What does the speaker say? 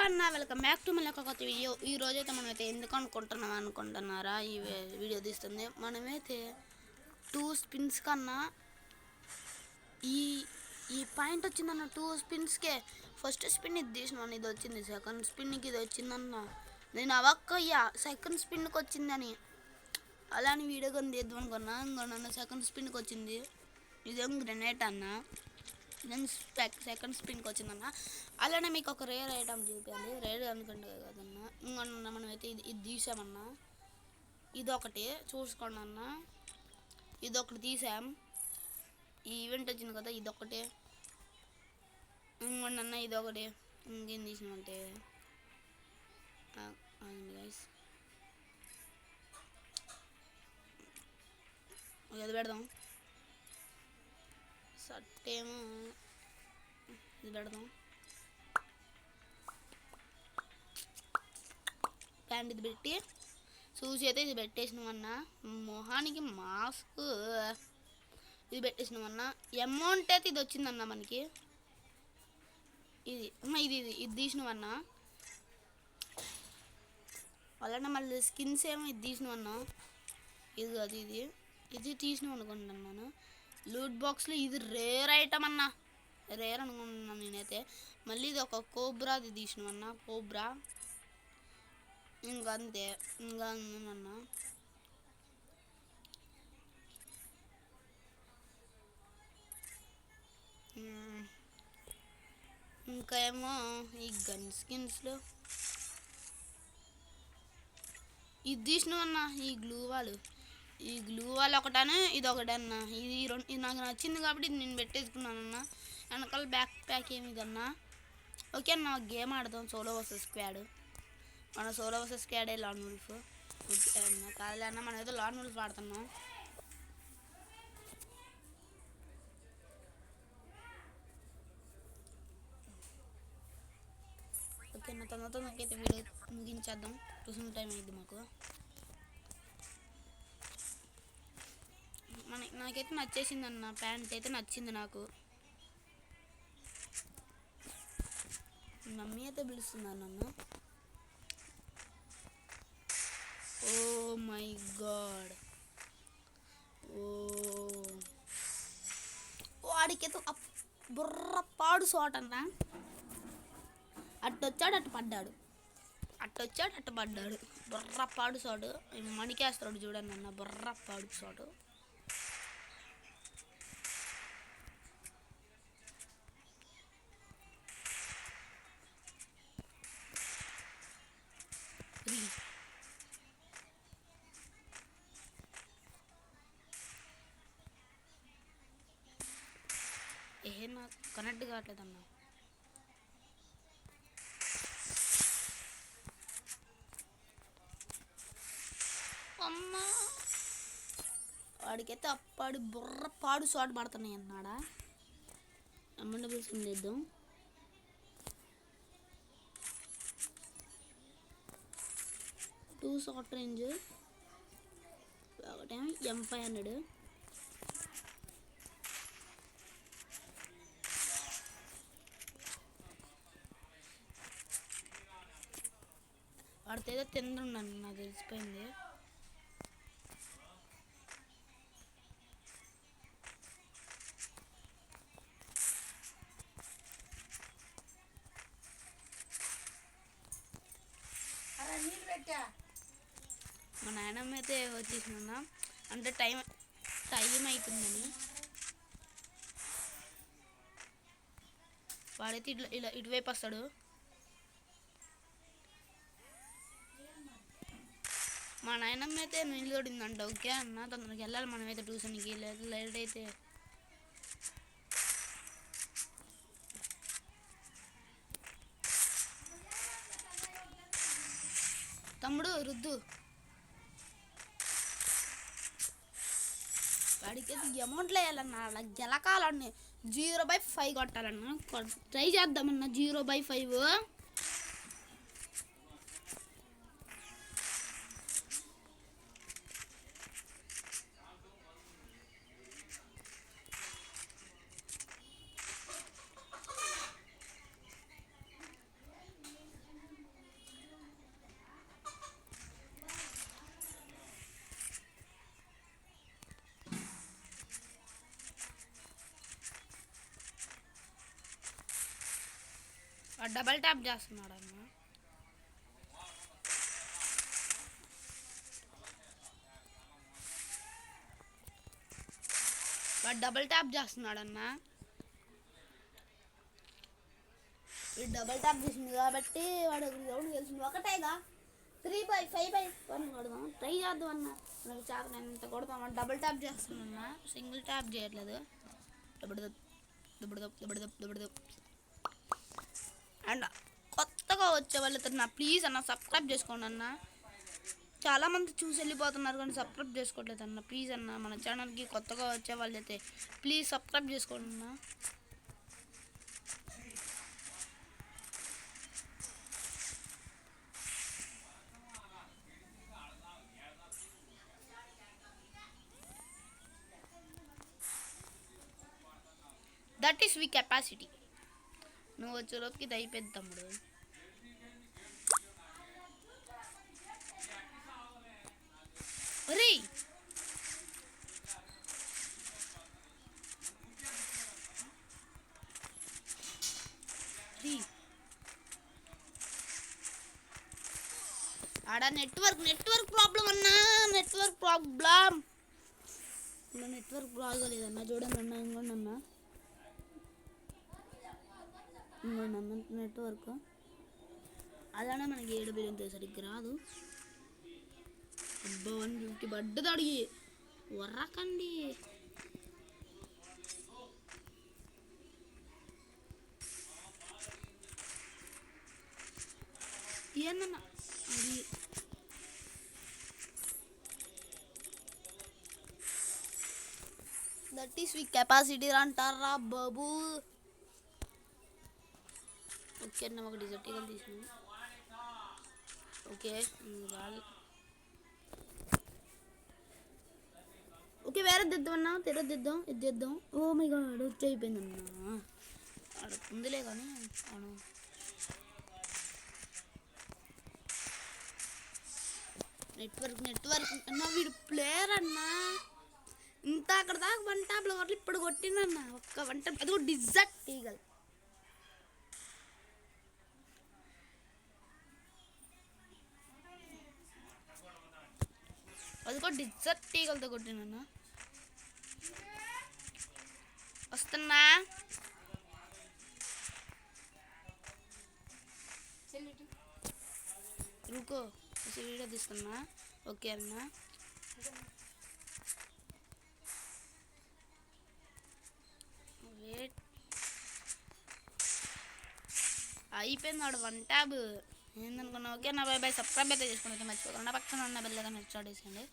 అన్న welcome back to మళ్ళీ ఒక కొత్త వీడియో. ఈ రోజైతే మనమైతే ఎందుకు అనుకుంటున్నారా ఈ వీడియో తీస్తుంది. మనమైతే 2 స్పిన్స్ కన్నా ఈ ఈ పాయింట్ వచ్చిందన్న 2 స్పిన్స్కే. ఫస్ట్ స్పిన్ ఇది తీసినాను, ఇది వచ్చింది. సెకండ్ స్పిన్కి ఇది వచ్చిందన్న, నేను అవక్కయ్యా సెకండ్ స్పిన్కి వచ్చిందని. అలానే వీడియో కొని తీద్దాం అనుకున్నా, ఇంకొన్న సెకండ్ స్పిన్కి వచ్చింది. ఇదేం గ్రెనేట్ అన్న, సెకండ్ స్పిన్కి వచ్చిందన్న. అలానే మీకు ఒక రేర్ ఐటమ్ చూపించాలి. రేర్ అనుకుంటే కదన్నా, ఇంకొన్న మనమైతే ఇది తీసామన్నా. ఇదొకటి చూసుకోండి అన్న, ఇదొకటి తీసాం. ఈ ఈవెంట్ వచ్చింది కదా, ఇదొకటి. ఇంకొండి అన్న ఇదొకటి. ఇంకేం తీసినామంటే గైస్ అది పెడదాం. సట్టేమో ఇది పెడదాం. ప్యాంట్ ఇది పెట్టి చూసి అయితే ఇది పెట్టేసినామన్నా. మొహానికి మాస్క్ ఇది పెట్టేసినామన్నా. అమౌంట్ అయితే ఇది వచ్చిందన్న మనకి. ఇది ఇది తీసినామన్నా. అలానే మళ్ళీ స్కిన్స్ ఏమో ఇది తీసినామన్నా. ఇది కాదు, ఇది తీసినాం అనుకుంటున్నాను. లూట్ బాక్స్లో ఇది రేర్ ఐటమ్ అన్న, రేర్ అనుకుంటున్నాను నేనైతే. మళ్ళీ ఇది ఒక కోబ్రాది తీసినామన్నా, కోబ్రా. ఇంకా అంతే, ఇంకా అన్నా. ఇంకా ఏమో ఈ గన్ స్కిన్స్లో ఇది తీసినామన్నా. ఈ గ్లూ వాల్ ఒకటనే, ఇది ఒకటన్న. ఇది నాకు నచ్చింది కాబట్టి ఇది నేను పెట్టేసుకున్నానన్నా. వెనకాల బ్యాక్ ప్యాక్ ఏమి ఇదన్నా. ఓకే అన్న, గేమ్ ఆడదాం. Solo versus squad. మన సోలో వర్సెస్ స్క్వాడే లాన్ వుల్ఫ్. ఓకే అన్న, కాదులే అన్న, మనం ఏదో లాన్ వుల్ఫ్ ఆడుతున్నాం. ఓకే అన్న, తొందరకైతే వీడియో ముగించేద్దాం. చూసిన టైం అయింది మాకు. నాకైతే నచ్చేసింది అన్న, ప్యాంట్ అయితే నచ్చింది నాకు. మమ్మీ అయితే పిలుస్తున్నాను అన్న. ఓ మై గాడ్, వాడికైతే బుర్ర పాడు షాట్ అన్న. అట్టొచ్చాడు అట్టు పడ్డాడు, బుర్ర పాడు షాట్. మణికేస్తాడు చూడండి అన్న, బుర్ర పాడు షాట్. నాకు కనెక్ట్ కావట్లేదన్నా. అమ్మా, వాడికైతే అప్పాడు బుర్ర పాడు షాట్ పడుతున్నాయి అన్నాడా. అమ్మండి పిలుచుకుని చేద్దాం. టూ షార్ట్ రేంజ్, ఒకటేమో M500. వాడితే ఏదో తింటున్నాను, నాకు తెలిసిపోయింది. మా నాయనమ్మ అయితే వచ్చేసినా, అంటే టైం అవుతుందని. వాడైతే ఇలా ఇటువైపు వస్తాడు. మా నాయనమ్మ అయితే నిలబడిందంట. ఓకే అన్న, తొందరకి వెళ్ళాలి మనమైతే ట్యూషన్కి. లేట్ అయితే తమ్ముడు రుద్దు. వాడికి అమౌంట్లో వేయాలన్నా, అలా గెలకాలన్నీ. 0/5 కొట్టాలన్నా. ట్రై చేద్దామన్నా 0/5. డబల్ ట్యాప్ చేస్తున్నాడు అన్న. వాడు డబల్ ట్యాప్ చేస్తున్నాడన్న. వీడు డబల్ ట్యాప్ చేసింది కాబట్టి వాడు గ్రౌండ్ గెలిచింది. ఒకటేగా 3/5/1 కొడదాం, ట్రై చేద్దాం అన్న. నాకు చాలా నేను ఇంత కొడతాం. డబల్ ట్యాప్ చేస్తున్నా, సింగిల్ ట్యాప్ చేయట్లేదు. అండ్ కొత్తగా వచ్చే వాళ్ళతో నా ప్లీజ్ అన్న సబ్స్క్రైబ్ చేసుకోండి అన్న. చాలామంది చూసి వెళ్ళిపోతున్నారు కానీ సబ్స్క్రైబ్ చేసుకోవట్లేదు అన్న. ప్లీజ్ అన్న మన ఛానల్కి కొత్తగా వచ్చే వాళ్ళైతే ప్లీజ్ సబ్స్క్రైబ్ చేసుకోండి అన్న. That is we capacity. నువ్వు వచ్చేలోపుకి ఇది అయిపోద్ది తమ్ముడు. ఒరే ఆడ నెట్వర్క్ ప్రాబ్లం అన్నా. నెట్వర్క్ బాగోలేదన్నా. చూడండి అన్న, ఇంకోండి అన్న, నెట్వర్క్ అలానే మనకి 7 బిలియన్ సరిగ్గా రాదు. అబ్బా 150 పడ్డది అడిగి వర్రకండి. ఏందన్నా అది దట్ ఈస్ వీ కెపాసిటీ అంటారా బాబు. ఓకే అన్న, ఒక డిజర్ట్ ఈగల్ తీసింది. ఓకే ఓకే వేరే దిద్దామన్నా, తెరదిద్దాం, ఇది చేద్దాం. ఓ మై గాడ్ వచ్చి అయిపోయిందన్నా. ఆడ ఉందిలే కానీ అవును. నెట్వర్క్ అన్న. వీడు ప్లేయర్ అన్నా. ఇంత అక్కడ దాకా 1 ట్యాప్లో కొట్టి ఇప్పుడు కొట్టిందన్న. ఒక్క 1 ట్యాప్, అది కూడా డిజర్ట్ ఈగల్. అది కూడా డిజర్ట్ ఈగల్తో కొట్టినన్నా. వస్తున్నా. రుకో వీడియో తీస్తున్నా. ఓకే అన్న. వెయిట్ అయిపోయింది ఆడు 1 ట్యాబ్. ఏందనుకున్నా. ఓకే నా బై సబ్స్క్రైబ్ అయితే చేసుకుని మర్చిపోకుండా పక్కన ఉన్న బెల్ ఐకాన్ స్టార్ట్ చేసేయండి.